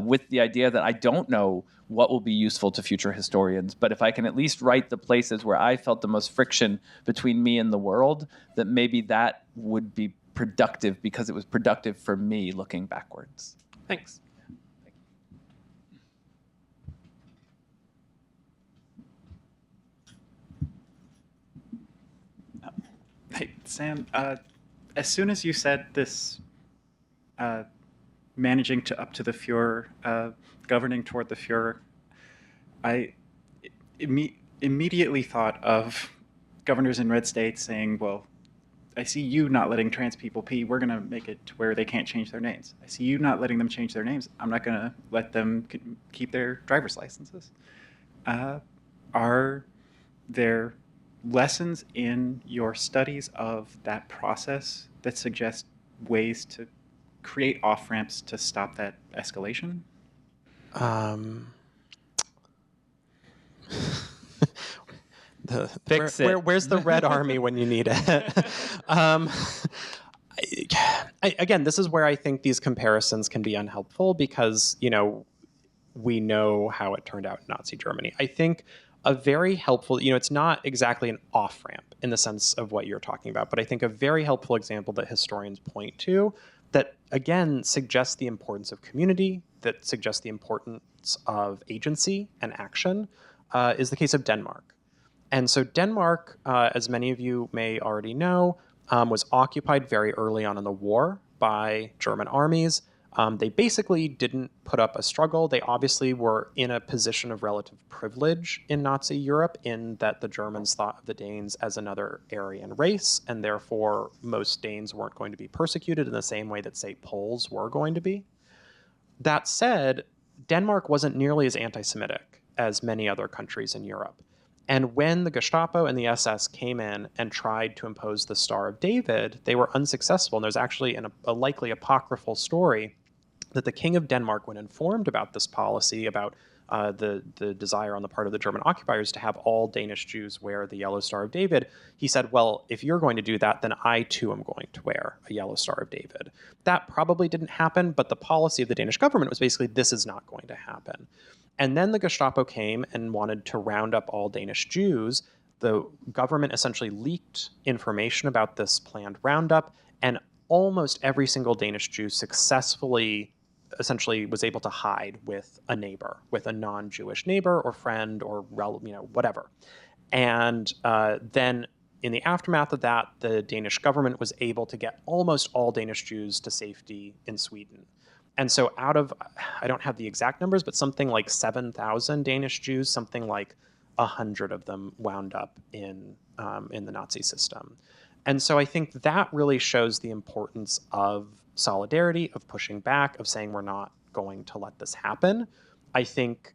with the idea that I don't know what will be useful to future historians, but if I can at least write the places where I felt the most friction between me and the world, that maybe that would be productive because it was productive for me looking backwards. Thanks. Hey, Sam, as soon as you said this, managing to up to the Führer, governing toward the Führer, I immediately thought of governors in red states saying, well, I see you not letting trans people pee. We're going to make it to where they can't change their names. I see you not letting them change their names. I'm not going to let them keep their driver's licenses. Are there lessons in your studies of that process that suggest ways to create off-ramps to stop that escalation? Where's the Red Army when you need it? Again, this is where I think these comparisons can be unhelpful because, we know how it turned out in Nazi Germany. I think a very helpful, it's not exactly an off-ramp in the sense of what you're talking about, but I think a very helpful example that historians point to that, again, suggests the importance of community, that suggests the importance of agency and action, is the case of Denmark. And so Denmark, as many of you may already know, was occupied very early on in the war by German armies. They basically didn't put up a struggle. They obviously were in a position of relative privilege in Nazi Europe in that the Germans thought of the Danes as another Aryan race, and therefore most Danes weren't going to be persecuted in the same way that, say, Poles were going to be. That said, Denmark wasn't nearly as anti-Semitic as many other countries in Europe. And when the Gestapo and the SS came in and tried to impose the Star of David, they were unsuccessful. And there's actually a likely apocryphal story that the King of Denmark, when informed about this policy, about the desire on the part of the German occupiers to have all Danish Jews wear the Yellow Star of David, he said, well, if you're going to do that, then I too am going to wear a Yellow Star of David. That probably didn't happen, but the policy of the Danish government was basically, this is not going to happen. And then the Gestapo came and wanted to round up all Danish Jews. The government essentially leaked information about this planned roundup, and almost every single Danish Jew successfully essentially was able to hide with a neighbor, with a non-Jewish neighbor or friend or whatever. And then in the aftermath of that, the Danish government was able to get almost all Danish Jews to safety in Sweden. And so out of, I don't have the exact numbers, but something like 7,000 Danish Jews, something like 100 of them wound up in the Nazi system. And so I think that really shows the importance of solidarity, of pushing back, of saying we're not going to let this happen. I think,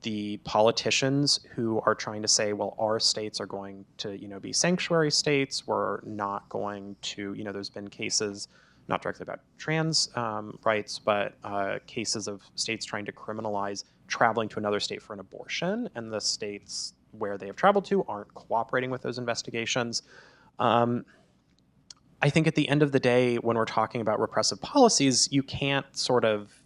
the politicians who are trying to say, well, our states are going to, be sanctuary states. We're not going to, there's been cases, not directly about trans rights, but cases of states trying to criminalize traveling to another state for an abortion, and the states where they have traveled to aren't cooperating with those investigations. I think at the end of the day, when we're talking about repressive policies, you can't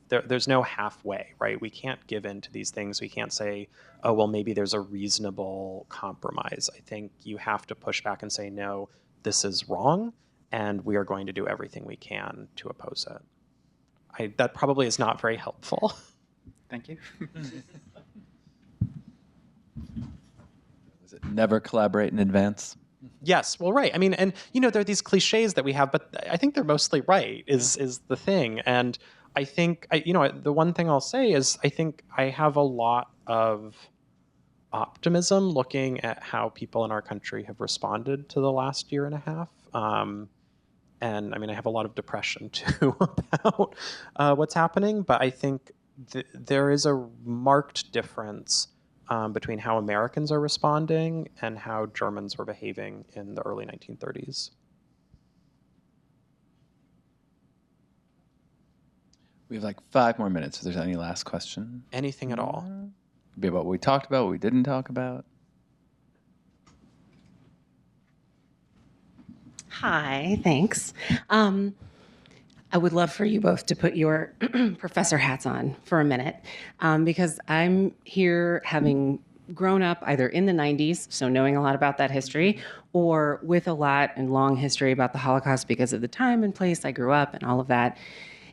there's no halfway, right? We can't give in to these things. We can't say, oh, well, maybe there's a reasonable compromise. I think you have to push back and say, no, this is wrong, and we are going to do everything we can to oppose it. That probably is not very helpful. Thank you. Was it never collaborate in advance? Yes, well, right. I mean, and there are these cliches that we have, but I think they're mostly right. Is the thing, and I think the one thing I'll say is I think I have a lot of optimism looking at how people in our country have responded to the last year and a half. And I mean, I have a lot of depression too about what's happening, but I think there is a marked difference between how Americans are responding and how Germans were behaving in the early 1930s. We have like 5 more minutes if there's any last question. Anything at all. Be about what we talked about, what we didn't talk about. Hi, thanks. I would love for you both to put your professor hats on for a minute, because I'm here having grown up either in the 90s, so knowing a lot about that history, or with a lot and long history about the Holocaust because of the time and place I grew up and all of that.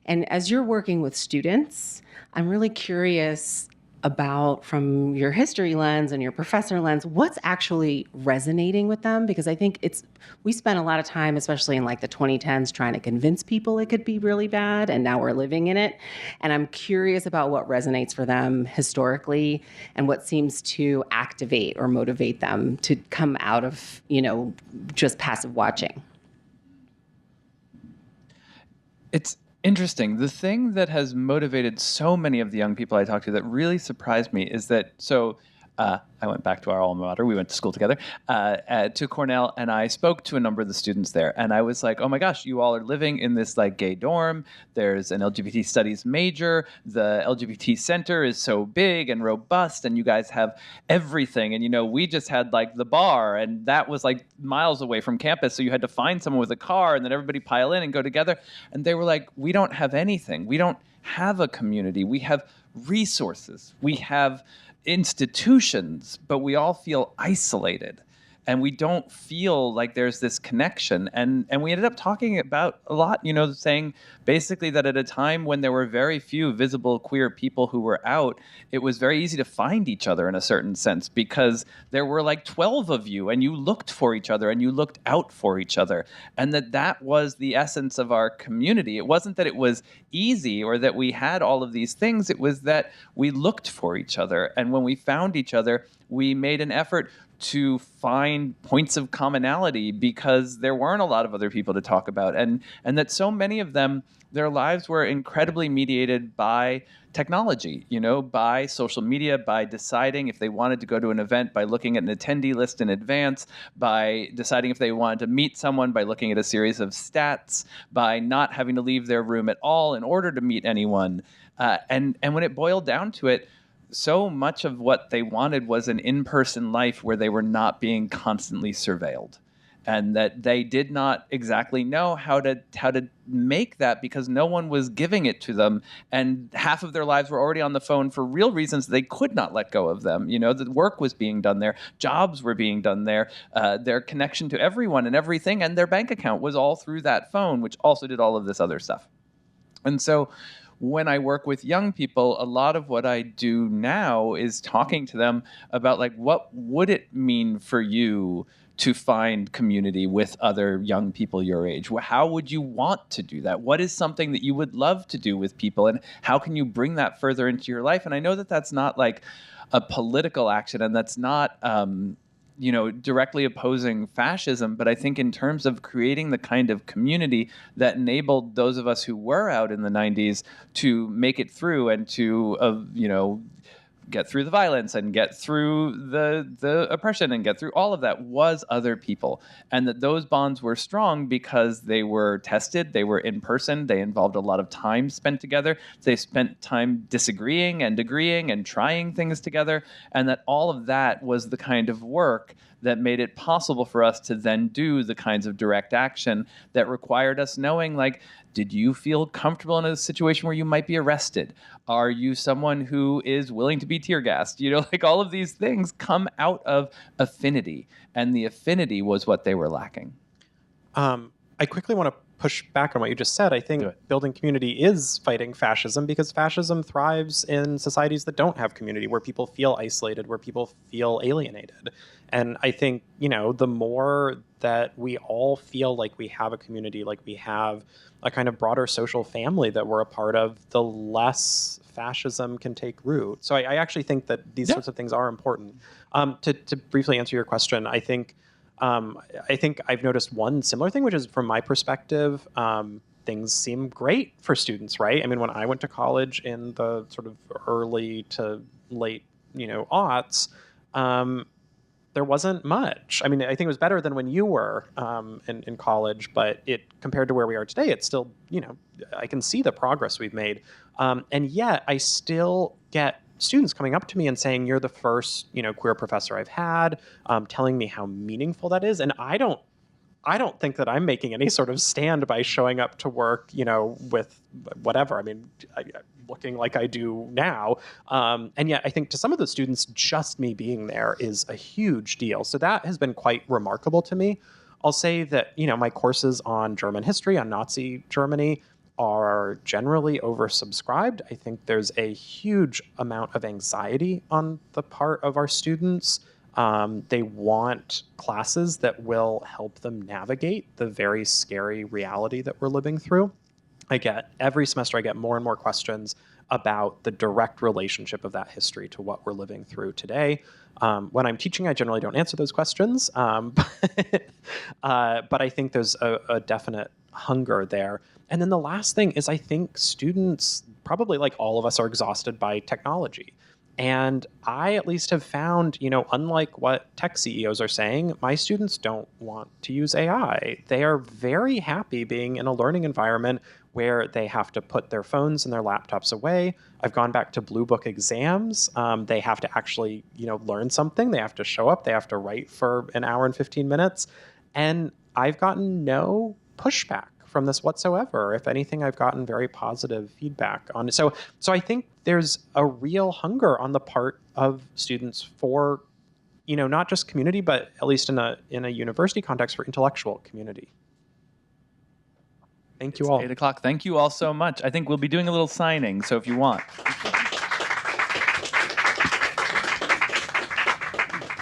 And as you're working with students, I'm really curious about, from your history lens and your professor lens, what's actually resonating with them? Because I think we spent a lot of time, especially in like the 2010s, trying to convince people it could be really bad, and now we're living in it. And I'm curious about what resonates for them historically and what seems to activate or motivate them to come out of, just passive watching. It's interesting. The thing that has motivated so many of the young people I talked to that really surprised me is that, I went back to our alma mater. We went to school together, to Cornell, and I spoke to a number of the students there. And I was like, oh my gosh, you all are living in this like gay dorm. There's an LGBT studies major. The LGBT center is so big and robust, and you guys have everything. And, we just had like the bar, and that was like miles away from campus. So you had to find someone with a car, and then everybody pile in and go together. And they were like, we don't have anything. We don't have a community. We have resources. We have institutions, but we all feel isolated, and we don't feel like there's this connection. And we ended up talking about a lot, saying basically that at a time when there were very few visible queer people who were out, it was very easy to find each other in a certain sense, because there were like 12 of you, and you looked for each other and you looked out for each other. And that was the essence of our community. It wasn't that it was easy or that we had all of these things. It was that we looked for each other. And when we found each other, we made an effort to find points of commonality, because there weren't a lot of other people to talk about. And that so many of them, their lives were incredibly mediated by technology, by social media, by deciding if they wanted to go to an event, by looking at an attendee list in advance, by deciding if they wanted to meet someone, by looking at a series of stats, by not having to leave their room at all in order to meet anyone. And when it boiled down to it, so much of what they wanted was an in-person life where they were not being constantly surveilled, and that they did not exactly know how to make that because no one was giving it to them, and half of their lives were already on the phone for real reasons they could not let go of them. The work was being done there, jobs were being done there, their connection to everyone and everything, and their bank account was all through that phone, which also did all of this other stuff. And so when I work with young people, a lot of what I do now is talking to them about, like, what would it mean for you to find community with other young people your age? How would you want to do that? What is something that you would love to do with people, and how can you bring that further into your life? And I know that that's not like a political action, and that's not directly opposing fascism, but I think in terms of creating the kind of community that enabled those of us who were out in the 90s to make it through and to get through the violence and get through the oppression and get through all of that was other people. And that those bonds were strong because they were tested, they were in person, they involved a lot of time spent together, they spent time disagreeing and agreeing and trying things together, and that all of that was the kind of work that made it possible for us to then do the kinds of direct action that required us knowing, like, did you feel comfortable in a situation where you might be arrested? Are you someone who is willing to be tear gassed? All of these things come out of affinity, and the affinity was what they were lacking. I quickly want to push back on what you just said. I think building community is fighting fascism, because fascism thrives in societies that don't have community, where people feel isolated, where people feel alienated. And I think, the more that we all feel like we have a community, like we have a kind of broader social family that we're a part of, the less fascism can take root. So I actually think that these sorts of things are important. To briefly answer your question, I think I've noticed one similar thing, which is, from my perspective, things seem great for students, right? I mean, when I went to college in the sort of early to late, aughts, there wasn't much. I mean, I think it was better than when you were in college, but compared to where we are today, it's still, I can see the progress we've made. And yet I still get students coming up to me and saying, you're the first, queer professor I've had, telling me how meaningful that is. And I don't think that I'm making any sort of stand by showing up to work, with whatever. I mean, looking like I do now. And yet I think to some of the students, just me being there is a huge deal. So that has been quite remarkable to me. I'll say that, my courses on German history, on Nazi Germany, are generally oversubscribed. I think there's a huge amount of anxiety on the part of our students. They want classes that will help them navigate the very scary reality that we're living through. Every semester I get more and more questions about the direct relationship of that history to what we're living through today. When I'm teaching, I generally don't answer those questions, but I think there's a definite hunger there. And then the last thing is, I think students, probably like all of us, are exhausted by technology. And I at least have found, unlike what tech CEOs are saying, my students don't want to use AI. They are very happy being in a learning environment where they have to put their phones and their laptops away. I've gone back to Blue Book exams. They have to actually, learn something. They have to show up. They have to write for an hour and 15 minutes. And I've gotten no pushback from this whatsoever. If anything, I've gotten very positive feedback on it. So I think there's a real hunger on the part of students for, not just community, but at least in a university context, for intellectual community. Thank you all. 8:00. Thank you all so much. I think we'll be doing a little signing, so if you want.